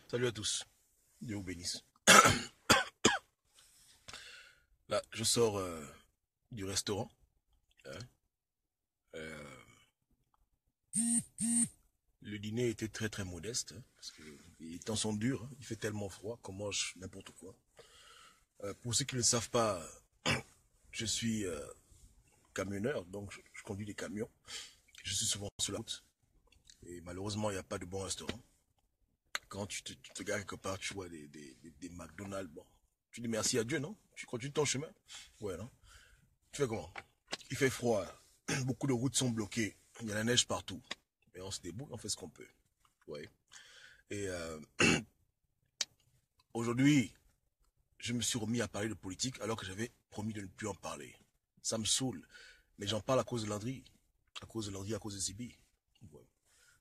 Salut à tous. Dieu vous bénisse. Là, je sors du restaurant. Hein. Euh, le dîner était très très modeste, hein, parce que les temps sont durs. Hein. Il fait tellement froid qu'on mange n'importe quoi. Pour ceux qui ne le savent pas, je suis camionneur, donc je conduis des camions. Je suis souvent sur la route. Et malheureusement, il n'y a pas de bon restaurant. Quand tu te gares quelque part, tu vois des McDonald's. Bon, tu dis merci à Dieu, non? Tu continues ton chemin. Ouais, non? Tu fais comment? Il fait froid. Beaucoup de routes sont bloquées. Il y a la neige partout. Mais on se débrouille, on fait ce qu'on peut. Ouais. Et aujourd'hui, je me suis remis à parler de politique alors que j'avais promis de ne plus en parler. Ça me saoule. Mais j'en parle à cause de Landry. À cause de Landry, à cause de Zibi. Ouais.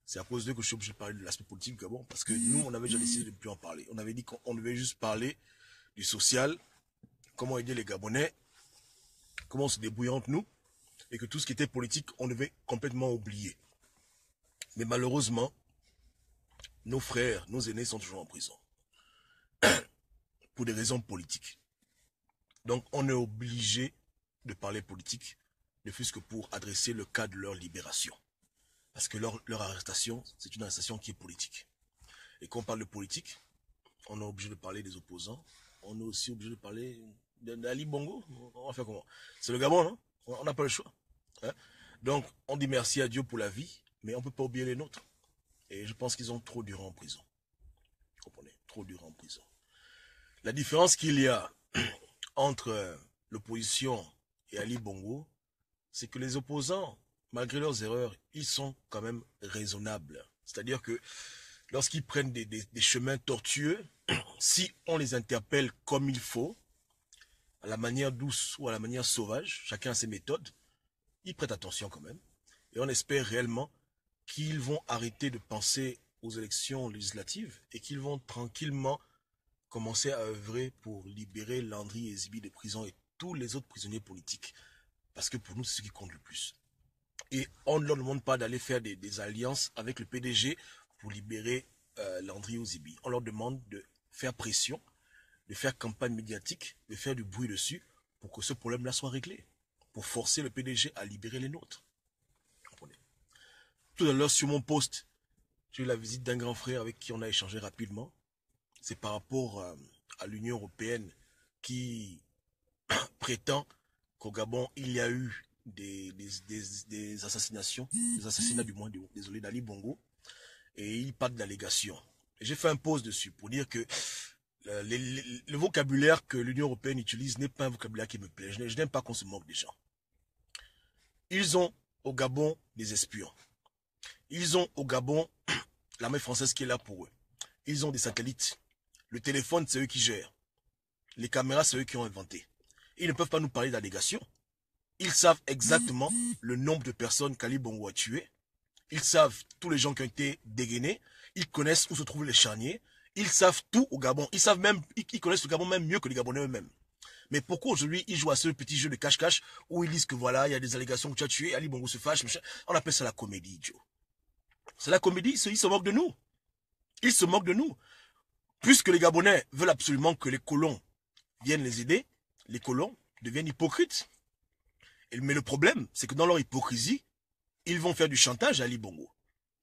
C'est à cause d'eux que je suis obligé de parler de l'aspect politique du Gabon. Parce que nous, on avait déjà décidé de ne plus en parler. On avait dit qu'on devait juste parler du social, comment aider les Gabonais, comment on se débrouille entre nous, et que tout ce qui était politique, on devait complètement oublier. Mais malheureusement, nos frères, nos aînés sont toujours en prison. Pour des raisons politiques. Donc on est obligé de parler politique, ne fût-ce que pour adresser le cas de leur libération. Parce que leur arrestation, c'est une arrestation qui est politique. Et quand on parle de politique, on est obligé de parler des opposants, on est aussi obligé de parler d'Ali Bongo. On va faire comment? C'est le Gabon, non? On n'a pas le choix. Hein? Donc on dit merci à Dieu pour la vie, mais on ne peut pas oublier les nôtres. Et je pense qu'ils ont trop duré en prison. Vous comprenez? Trop duré en prison. La différence qu'il y a entre l'opposition et Ali Bongo, c'est que les opposants, malgré leurs erreurs, ils sont quand même raisonnables. C'est-à-dire que lorsqu'ils prennent des chemins tortueux, si on les interpelle comme il faut, à la manière douce ou à la manière sauvage, chacun a ses méthodes, ils prêtent attention quand même. Et on espère réellement qu'ils vont arrêter de penser aux élections législatives et qu'ils vont tranquillement commencer à œuvrer pour libérer Landry et Zibi de prison et tous les autres prisonniers politiques. Parce que pour nous, c'est ce qui compte le plus. Et on ne leur demande pas d'aller faire des alliances avec le PDG pour libérer Landry ou Zibi. On leur demande de faire pression, de faire campagne médiatique, de faire du bruit dessus pour que ce problème-là soit réglé. Pour forcer le PDG à libérer les nôtres. Comprenez? Tout à l'heure, sur mon post, j'ai eu la visite d'un grand frère avec qui on a échangé rapidement. C'est par rapport à l'Union européenne qui prétend qu'au Gabon, il y a eu des assassinations, des assassinats du moins, désolé, d'Ali Bongo, et il parle d'allégations. J'ai fait un post dessus pour dire que le vocabulaire que l'Union européenne utilise n'est pas un vocabulaire qui me plaît. Je n'aime pas qu'on se moque des gens. Ils ont au Gabon des espions. Ils ont au Gabon l'armée française qui est là pour eux. Ils ont des satellites. Le téléphone, c'est eux qui gèrent. Les caméras, c'est eux qui ont inventé. Ils ne peuvent pas nous parler d'allégations. Ils savent exactement le nombre de personnes qu'Ali Bongo a tuées. Ils savent tous les gens qui ont été dégainés. Ils connaissent où se trouvent les charniers. Ils savent tout au Gabon. Ils connaissent le Gabon même mieux que les Gabonais eux-mêmes. Mais pourquoi aujourd'hui ils jouent à ce petit jeu de cache-cache où ils disent que voilà, il y a des allégations que tu as tué, Ali Bongo se fâche, machin. On appelle ça la comédie, Joe. C'est la comédie, ils se moquent de nous. Ils se moquent de nous. Puisque les Gabonais veulent absolument que les colons viennent les aider, les colons deviennent hypocrites. Mais le problème, c'est que dans leur hypocrisie, ils vont faire du chantage à Ali Bongo.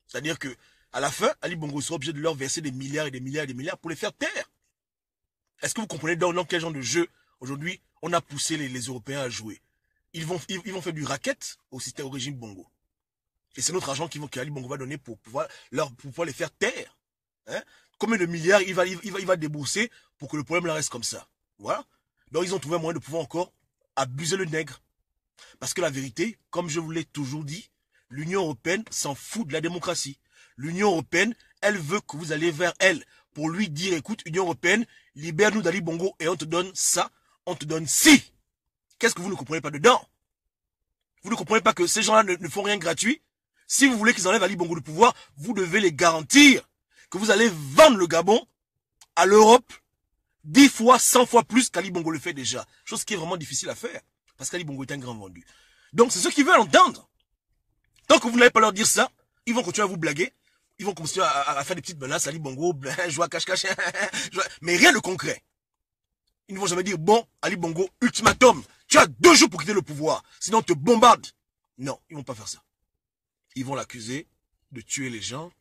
C'est-à-dire que à la fin, Ali Bongo sera obligé de leur verser des milliards et des milliards et des milliards pour les faire taire. Est-ce que vous comprenez dans quel genre de jeu, aujourd'hui, on a poussé les Européens à jouer? Ils vont faire du racket au régime Bongo. Et c'est notre argent qu'Ali Bongo va donner pour pouvoir les faire taire. Hein? Combien de milliards il va débourser pour que le problème là reste comme ça? Voilà. Donc ils ont trouvé un moyen de pouvoir encore abuser le nègre. Parce que la vérité, comme je vous l'ai toujours dit, l'Union européenne s'en fout de la démocratie. L'Union européenne, elle veut que vous allez vers elle pour lui dire, écoute, Union européenne, libère-nous d'Ali Bongo et on te donne ça, on te donne ci. Qu'est-ce que vous ne comprenez pas dedans? Vous ne comprenez pas que ces gens-là ne font rien gratuit? Si vous voulez qu'ils enlèvent Ali Bongo du pouvoir, vous devez les garantir que vous allez vendre le Gabon à l'Europe 10 fois, 100 fois plus qu'Ali Bongo le fait déjà. Chose qui est vraiment difficile à faire. Parce qu'Ali Bongo est un grand vendu. Donc c'est ce qu'ils veulent entendre. Tant que vous n'allez pas leur dire ça, ils vont continuer à vous blaguer Ils vont commencer à faire des petites menaces, Ali Bongo, jouer à cache-cache, mais rien de concret. Ils ne vont jamais dire, bon, Ali Bongo, ultimatum, tu as 2 jours pour quitter le pouvoir, sinon on te bombarde. Non, ils vont pas faire ça. Ils vont l'accuser de tuer les gens,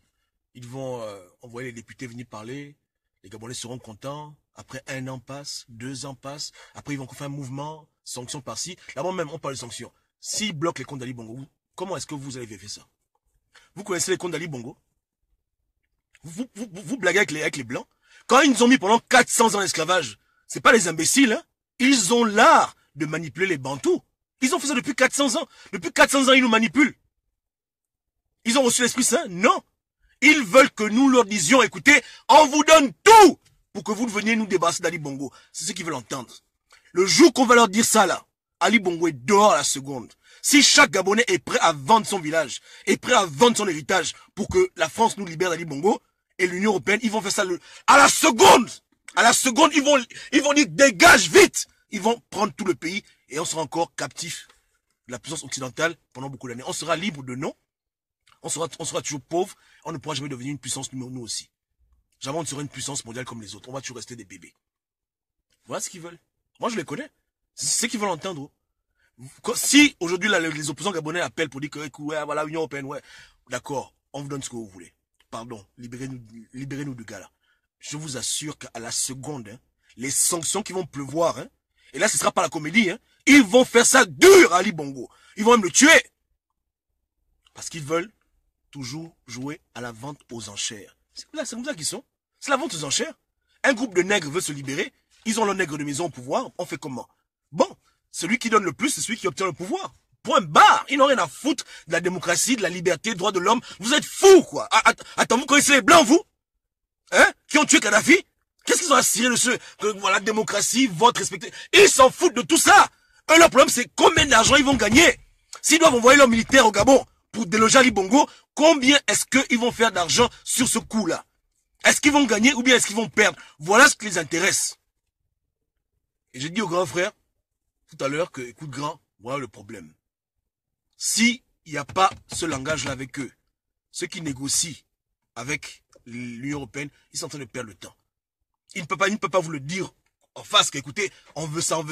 ils vont envoyer les députés venir parler, les Gabonais seront contents, après 1 an passe, 2 ans passent, après ils vont faire un mouvement, sanctions par-ci. Là-bas même, on parle de sanctions. S'ils bloquent les comptes d'Ali Bongo, comment est-ce que vous avez fait ça? Vous connaissez les comptes d'Ali Bongo? Vous blaguez avec les Blancs? Quand ils nous ont mis pendant 400 ans d'esclavage, c'est pas les imbéciles, hein? Ils ont l'art de manipuler les Bantous. Ils ont fait ça depuis 400 ans. Depuis 400 ans, ils nous manipulent. Ils ont reçu l'Esprit Saint? Non. Ils veulent que nous leur disions, écoutez, on vous donne tout pour que vous veniez nous débarrasser d'Ali Bongo. C'est ce qu'ils veulent entendre. Le jour qu'on va leur dire ça là, Ali Bongo est dehors à la seconde. Si chaque Gabonais est prêt à vendre son village, est prêt à vendre son héritage pour que la France nous libère d'Ali Bongo et l'Union Européenne, ils vont faire ça à la seconde. À la seconde, ils vont dire dégage vite. Ils vont prendre tout le pays et on sera encore captif de la puissance occidentale pendant beaucoup d'années. On sera libre de non. On sera toujours pauvre. On ne pourra jamais devenir une puissance nous aussi. Jamais on ne sera une puissance mondiale comme les autres. On va toujours rester des bébés. Voilà ce qu'ils veulent. Moi, je les connais. C'est ce qu'ils veulent entendre. Si aujourd'hui les opposants gabonais appellent pour dire que ouais, voilà, l'Union Européenne, ouais, d'accord, on vous donne ce que vous voulez. Pardon, libérez-nous du gars là. Je vous assure qu'à la seconde, hein, les sanctions qui vont pleuvoir, hein, et là ce sera pas la comédie, hein, ils vont faire ça dur à Ali Bongo. Ils vont même le tuer. Parce qu'ils veulent toujours jouer à la vente aux enchères. C'est comme ça qu'ils sont. C'est la vente aux enchères. Un groupe de nègres veut se libérer. Ils ont leur nègre de maison au pouvoir. On fait comment? Bon, celui qui donne le plus, c'est celui qui obtient le pouvoir. Point barre. Ils n'ont rien à foutre de la démocratie, de la liberté, droit de l'homme. Vous êtes fous, quoi. Attends, vous connaissez les Blancs, vous? Hein? Qui ont tué Kadhafi? Qu'est-ce qu'ils ont à cirer de ce, que, voilà, démocratie, vote respecté? Ils s'en foutent de tout ça. Eux, leur problème, c'est combien d'argent ils vont gagner. S'ils doivent envoyer leurs militaires au Gabon pour déloger Ali Bongo, combien est-ce qu'ils vont faire d'argent sur ce coup-là? Est-ce qu'ils vont gagner ou bien est-ce qu'ils vont perdre? Voilà ce qui les intéresse. Et j'ai dit au grand frère, tout à l'heure, que, écoute grand, voilà le problème. Si il n'y a pas ce langage-là avec eux, ceux qui négocient avec l'Union Européenne, ils sont en train de perdre le temps. Ils ne peuvent pas vous le dire en face qu'écoutez, on veut ça.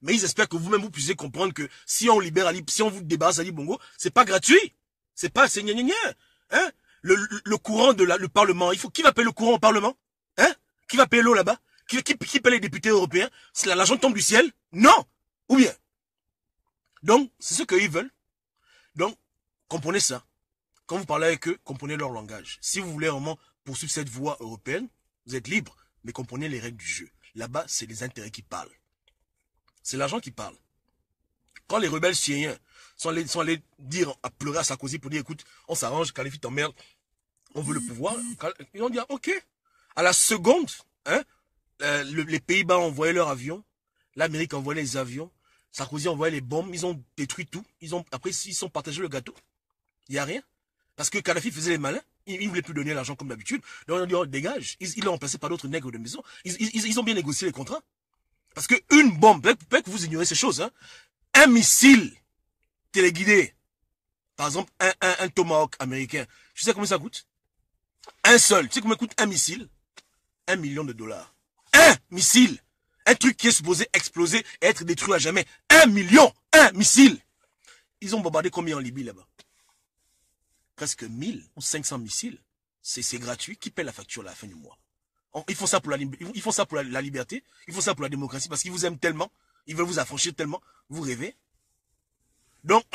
Mais ils espèrent que vous-même vous puissiez comprendre que si on libère Ali, si on vous débarrasse Ali Bongo, c'est pas gratuit. C'est gna gna gna. Hein? Le courant de le Parlement, qui va payer le courant au Parlement? Hein? Qui va payer l'eau là-bas? Qui paye les députés européens? L'argent tombe du ciel? Non! Ou bien? Donc, c'est ce qu'ils veulent. Donc, comprenez ça. Quand vous parlez avec eux, comprenez leur langage. Si vous voulez vraiment poursuivre cette voie européenne, vous êtes libre, mais comprenez les règles du jeu. Là-bas, c'est les intérêts qui parlent. C'est l'argent qui parle. Quand les rebelles syriens sont allés dire, à pleurer à Sarkozy pour dire, écoute, on s'arrange, Kadhafi t'emmerde, on veut le pouvoir, ils ont dit, ok. À la seconde, hein, les Pays-Bas ont envoyé leurs avions, l'Amérique a envoyé les avions, Sarkozy a envoyé les bombes, ils ont détruit tout, après ils sont partagés le gâteau. Il n'y a rien. Parce que Kadhafi faisait les malins, il ne voulait plus donner l'argent comme d'habitude, donc on a dit, oh, dégage, ils l'ont remplacé par d'autres nègres de maison, ils ont bien négocié les contrats. Parce que une bombe, peut-être que vous ignorez ces choses, hein, un missile téléguidé, par exemple un Tomahawk américain, tu sais combien ça coûte? Un seul, tu sais combien coûte un missile? $1 million. Un missile! Un truc qui est supposé exploser et être détruit à jamais. 1 million! Un missile! Ils ont bombardé combien en Libye là-bas? Presque 1000 ou 500 missiles. C'est gratuit. Qui paie la facture à la fin du mois? Ils font ça pour la liberté. Ils font ça pour la démocratie parce qu'ils vous aiment tellement. Ils veulent vous affranchir tellement. Vous rêvez? Donc,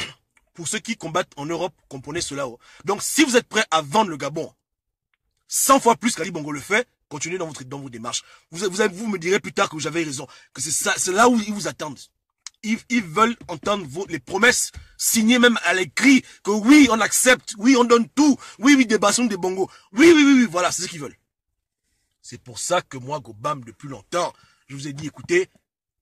pour ceux qui combattent en Europe, comprenez cela. Donc, si vous êtes prêts à vendre le Gabon 100 fois plus qu'Ali Bongo le fait, continuez dans vos démarches. Vous me direz plus tard que j'avais raison. Que c'est là où ils vous attendent. Ils veulent entendre les promesses signées même à l'écrit. Que oui, on accepte. Oui, on donne tout. Oui, débarrassons des Bongo. Oui, voilà, c'est ce qu'ils veulent. C'est pour ça que moi, Gobam, depuis longtemps, je vous ai dit, écoutez,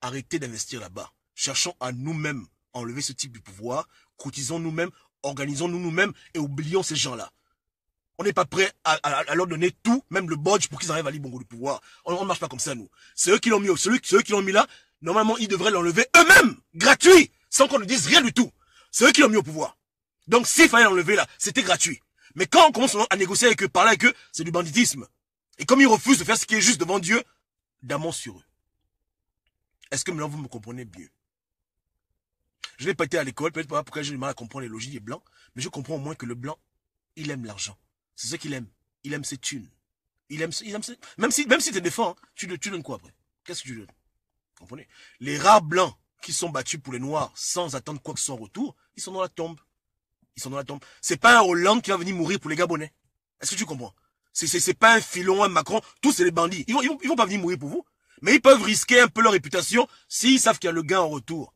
arrêtez d'investir là-bas. Cherchons à nous-mêmes enlever ce type de pouvoir. Cotisons nous-mêmes, organisons-nous nous-mêmes et oublions ces gens-là. On n'est pas prêt à leur donner tout, même le bodge, pour qu'ils arrivent à Ali Bongo du pouvoir. On ne marche pas comme ça, nous. C'est eux qui l'ont mis, ceux qui l'ont mis là, normalement, ils devraient l'enlever eux-mêmes, gratuit, sans qu'on ne dise rien du tout. C'est eux qui l'ont mis au pouvoir. Donc, s'il fallait l'enlever là, c'était gratuit. Mais quand on commence à négocier avec eux, parler avec eux, c'est du banditisme. Et comme ils refusent de faire ce qui est juste devant Dieu, damons sur eux. Est-ce que maintenant vous me comprenez mieux? Je n'ai pas été à l'école, peut-être pas pourquoi j'ai du mal à comprendre les logiques des blancs, mais je comprends au moins que le blanc, il aime l'argent. C'est ce qu'il aime. Il aime ses thunes. Il aime ses... Même si tu défends, hein, tu donnes quoi après? Qu'est-ce que tu donnes? Vous comprenez? Les rares blancs qui sont battus pour les noirs sans attendre quoi que ce soit en retour, ils sont dans la tombe. Ils sont dans la tombe. C'est pas un Hollande qui va venir mourir pour les Gabonais. Est-ce que tu comprends? C'est pas un Filon, un Macron, tous c'est des bandits. Ils vont pas venir mourir pour vous. Mais ils peuvent risquer un peu leur réputation s'ils savent qu'il y a le gain en retour.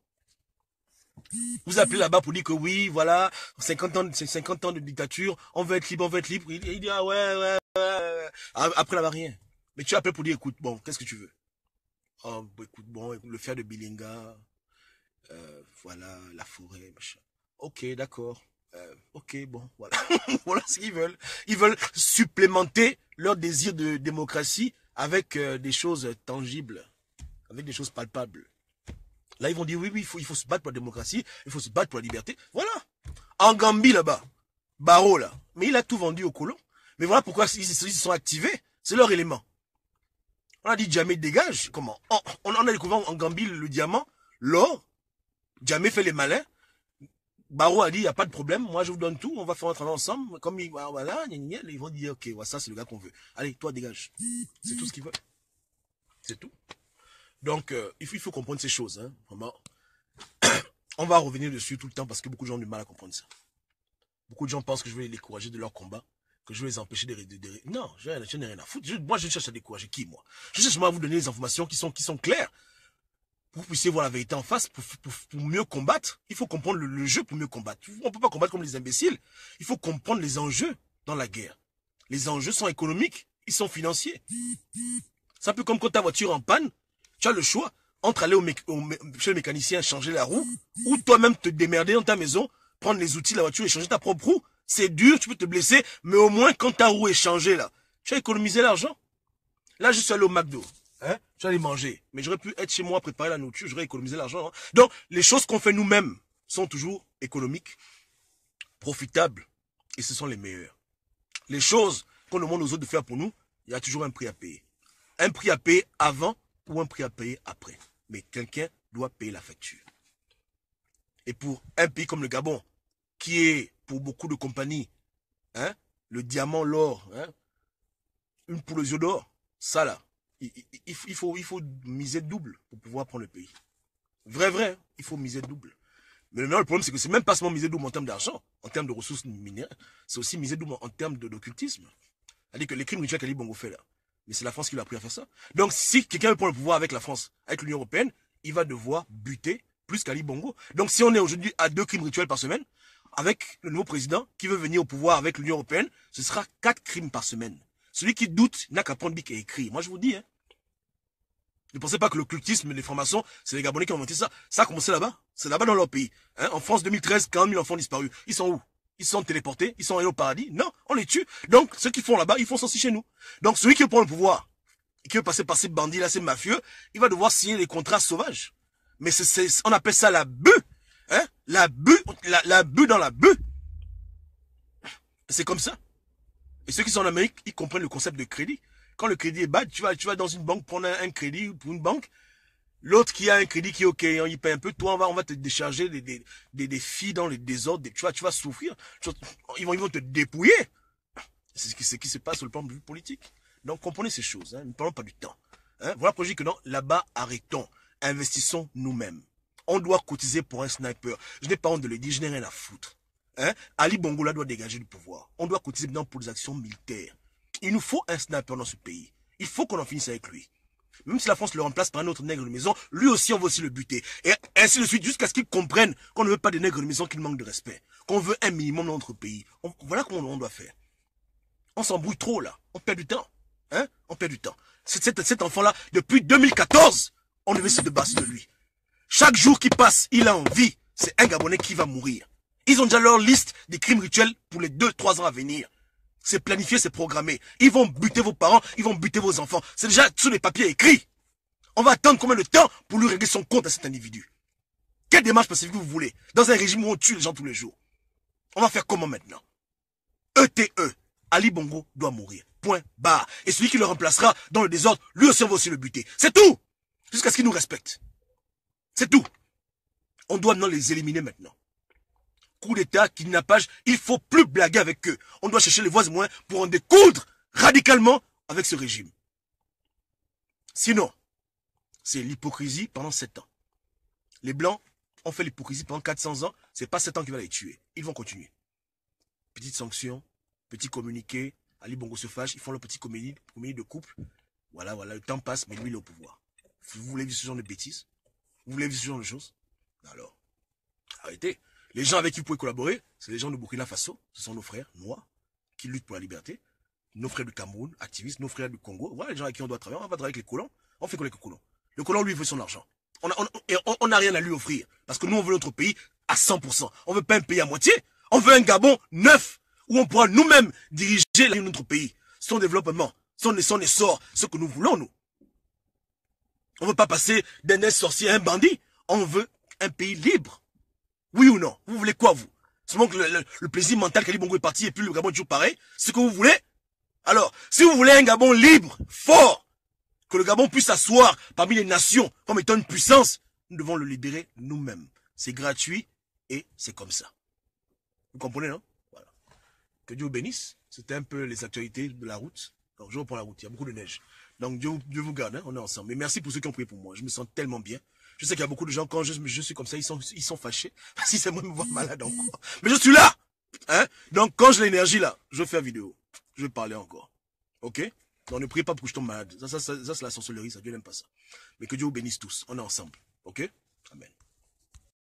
Vous appelez là-bas pour dire que oui, voilà, 50 ans de dictature, on veut être libre, on veut être libre. Il dit, ah ouais. Après là-bas, rien. Mais tu appelles pour dire, écoute, bon, qu'est-ce que tu veux? Oh, écoute, bon, le fer de Bilinga, voilà, la forêt, machin. Ok, d'accord. Ok, bon, voilà. Voilà ce qu'ils veulent. Ils veulent supplémenter leur désir de démocratie avec des choses tangibles, avec des choses palpables. Là, ils vont dire, oui, il faut se battre pour la démocratie, il faut se battre pour la liberté. Voilà. En Gambie, là-bas, Barreau, là. Mais il a tout vendu aux colons. Mais voilà pourquoi ils se sont activés. C'est leur élément. On a dit, Djamé dégage. Comment? On a découvert en Gambie le diamant, l'or. Djamé fait les malins. Barreau a dit, il n'y a pas de problème, moi je vous donne tout, on va faire un travail ensemble. Comme voilà, ils vont dire, ok, voilà, ça c'est le gars qu'on veut. Allez, toi dégage. C'est tout ce qu'ils veulent. C'est tout. Donc, il faut comprendre ces choses. Hein, vraiment. On va revenir dessus tout le temps parce que beaucoup de gens ont du mal à comprendre ça. Beaucoup de gens pensent que je vais les décourager de leur combat, que je vais les empêcher de... Non, je n'ai rien à foutre. Moi, je cherche à décourager qui, moi? Je cherche à vous donner des informations qui sont claires. Pour que vous puissiez voir la vérité en face, pour mieux combattre, il faut comprendre le jeu pour mieux combattre. On ne peut pas combattre comme les imbéciles. Il faut comprendre les enjeux dans la guerre. Les enjeux sont économiques, ils sont financiers. C'est un peu comme quand ta voiture est en panne, tu as le choix entre aller chez le mécanicien changer la roue, ou toi-même te démerder dans ta maison, prendre les outils de la voiture et changer ta propre roue. C'est dur, tu peux te blesser, mais au moins quand ta roue est changée là, tu as économisé l'argent. Là, je suis allé au McDo. Hein? Je vais aller manger. Mais j'aurais pu être chez moi, préparer la nourriture, j'aurais économisé l'argent. Hein. Donc, les choses qu'on fait nous-mêmes sont toujours économiques, profitables, et ce sont les meilleures. Les choses qu'on demande aux autres de faire pour nous, il y a toujours un prix à payer. Un prix à payer avant ou un prix à payer après. Mais quelqu'un doit payer la facture. Et pour un pays comme le Gabon, qui est pour beaucoup de compagnies, hein, le diamant, l'or, hein, une poule aux yeux d'or, ça là, il faut miser double pour pouvoir prendre le pays. Vrai, hein, il faut miser double. Mais le problème, c'est que c'est même pas seulement miser double en termes d'argent, en termes de ressources minérales, c'est aussi miser double en termes d'occultisme. C'est-à-dire que les crimes rituels qu'Ali Bongo fait là, mais c'est la France qui lui a appris à faire ça. Donc si quelqu'un veut prendre le pouvoir avec la France, avec l'Union européenne, il va devoir buter plus qu'Ali Bongo. Donc si on est aujourd'hui à 2 crimes rituels par semaine, avec le nouveau président qui veut venir au pouvoir avec l'Union européenne, ce sera 4 crimes par semaine. Celui qui doute n'a qu'à prendre bic et écrire. Moi je vous dis, hein. Ne pensez pas que l'occultisme, les formations, c'est les Gabonais qui ont inventé ça. Ça a commencé là-bas. C'est là-bas dans leur pays. Hein? En France, 2013, 40 000 enfants disparus. Ils sont où? Ils sont téléportés? Ils sont allés au paradis? Non, on les tue. Donc, ceux qui font là-bas, ils font ça aussi chez nous. Donc, celui qui veut prendre le pouvoir, et qui veut passer par ces bandits-là, ces mafieux, il va devoir signer des contrats sauvages. Mais on appelle ça la bulle. Hein? La bulle dans la bulle. C'est comme ça. Et ceux qui sont en Amérique, ils comprennent le concept de crédit. Quand le crédit est bas, tu vas dans une banque prendre un crédit pour une banque. L'autre qui a un crédit qui est ok, il paye un peu. Toi, on va te décharger des filles dans les désordres. Tu vas souffrir. Ils vont te dépouiller. C'est ce qui se passe sur le plan de vue politique. Donc, comprenez ces choses. Hein. Ne parlons pas du temps. Hein. Voilà pourquoi je dis que non, là-bas, arrêtons. Investissons nous-mêmes. On doit cotiser pour un sniper. Je n'ai pas honte de le dire, je n'ai rien à foutre. Hein. Ali Bongo là doit dégager du pouvoir. On doit cotiser maintenant pour les actions militaires. Il nous faut un sniper dans ce pays. Il faut qu'on en finisse avec lui. Même si la France le remplace par un autre nègre de maison, lui aussi on va aussi le buter. Et ainsi de suite, jusqu'à ce qu'il comprenne qu'on ne veut pas des nègres de maison qui manquent de respect. Qu'on veut un minimum dans notre pays. Voilà comment on doit faire. On s'embrouille trop là. On perd du temps. Hein? On perd du temps. Cet enfant-là, depuis 2014, on devait se débarrasser de lui. Chaque jour qui passe, il a envie. C'est un Gabonais qui va mourir. Ils ont déjà leur liste des crimes rituels pour les 2-3 ans à venir. C'est planifié, c'est programmé. Ils vont buter vos parents, ils vont buter vos enfants. C'est déjà sur les papiers écrits. On va attendre combien de temps pour lui régler son compte à cet individu? Quelle démarche pacifique vous voulez? Dans un régime où on tue les gens tous les jours. On va faire comment maintenant? ETE. Ali Bongo doit mourir. Point barre. Et celui qui le remplacera dans le désordre, lui aussi on va aussi le buter. C'est tout. Jusqu'à ce qu'il nous respecte. C'est tout. On doit maintenant les éliminer maintenant. Coup d'état, kidnappage, il ne faut plus blaguer avec eux. On doit chercher les voies et moyens pour en découdre radicalement avec ce régime. Sinon, c'est l'hypocrisie pendant 7 ans. Les Blancs ont fait l'hypocrisie pendant 400 ans. C'est pas 7 ans qui va les tuer. Ils vont continuer. Petite sanction, petit communiqué. Ali Bongo se fâche. Ils font leur petit comédie de couple. Voilà, le temps passe, mais lui, il est au pouvoir. Vous voulez vivre ce genre de bêtises? Vous voulez vivre ce genre de choses? Alors, arrêtez. Les gens avec qui vous pouvez collaborer, c'est les gens de Burkina Faso. Ce sont nos frères noirs qui luttent pour la liberté. Nos frères du Cameroun, activistes, nos frères du Congo. Voilà les gens avec qui on doit travailler. On va pas travailler avec les colons. On fait quoi avec les colons? Le colon, lui, veut son argent. On n'a rien à lui offrir. Parce que nous, on veut notre pays à 100%. On veut pas un pays à moitié. On veut un Gabon neuf, où on pourra nous-mêmes diriger notre pays. Son développement, son essor, ce que nous voulons, nous. On veut pas passer d'un sorcier à un bandit. On veut un pays libre. Oui ou non? Vous voulez quoi, vous? Seulement que le plaisir mental qu'Ali Bongo est parti et puis le Gabon est toujours pareil? C'est ce que vous voulez? Alors, si vous voulez un Gabon libre, fort, que le Gabon puisse s'asseoir parmi les nations comme étant une puissance, nous devons le libérer nous-mêmes. C'est gratuit et c'est comme ça. Vous comprenez, non? Voilà. Que Dieu vous bénisse. C'était un peu les actualités de la route. Alors, je reprends la route. Il y a beaucoup de neige. Donc, Dieu vous garde. Hein? On est ensemble. Mais merci pour ceux qui ont prié pour moi. Je me sens tellement bien. Je sais qu'il y a beaucoup de gens, quand je suis comme ça, ils sont fâchés. Si c'est moi qui me vois malade encore. Mais je suis là. Hein? Donc, quand j'ai l'énergie là, je vais faire vidéo. Je vais parler encore. Ok? Donc, ne priez pas pour que je tombe malade. Ça c'est la sorcellerie. Ça, Dieu n'aime pas ça. Mais que Dieu vous bénisse tous. On est ensemble. Ok?